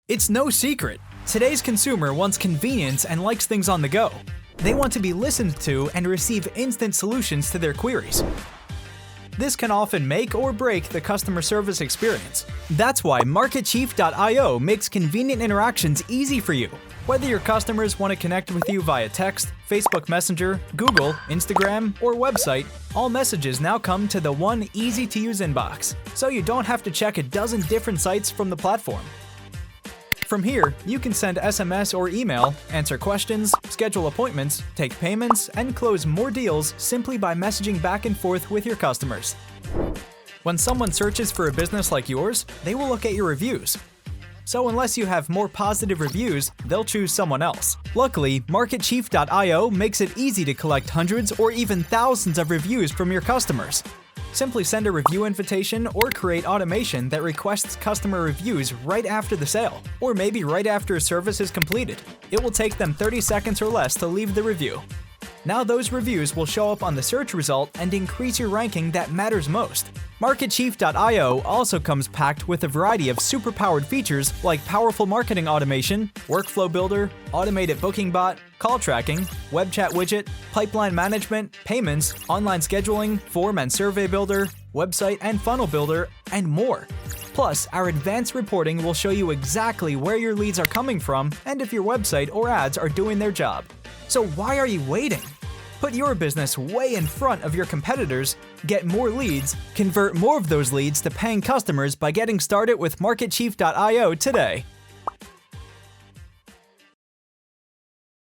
It's no secret. Today's consumer wants convenience and likes things on the go. They want to be listened to and receive instant solutions to their queries. This can often make or break the customer service experience. That's why MarketChief.io makes convenient interactions easy for you. Whether your customers want to connect with you via text, Facebook Messenger, Google, Instagram, or website, all messages now come to the one easy-to-use inbox, so you don't have to check a dozen different sites from the platform. From here, you can send SMS or email, answer questions, schedule appointments, take payments, and close more deals simply by messaging back and forth with your customers. When someone searches for a business like yours, they will look at your reviews. So unless you have more positive reviews, they'll choose someone else. Luckily, MarketChief.io makes it easy to collect hundreds or even thousands of reviews from your customers. Simply send a review invitation or create automation that requests customer reviews right after the sale, or maybe right after a service is completed. It will take them 30 seconds or less to leave the review. Now those reviews will show up on the search result and increase your ranking that matters most. MarketChief.io also comes packed with a variety of superpowered features like powerful marketing automation, workflow builder, automated booking bot, call tracking, web chat widget, pipeline management, payments, online scheduling, form and survey builder, website and funnel builder, and more. Plus, our advanced reporting will show you exactly where your leads are coming from and if your website or ads are doing their job. So why are you waiting? Put your business way in front of your competitors, get more leads, convert more of those leads to paying customers by getting started with MarketChief.io today.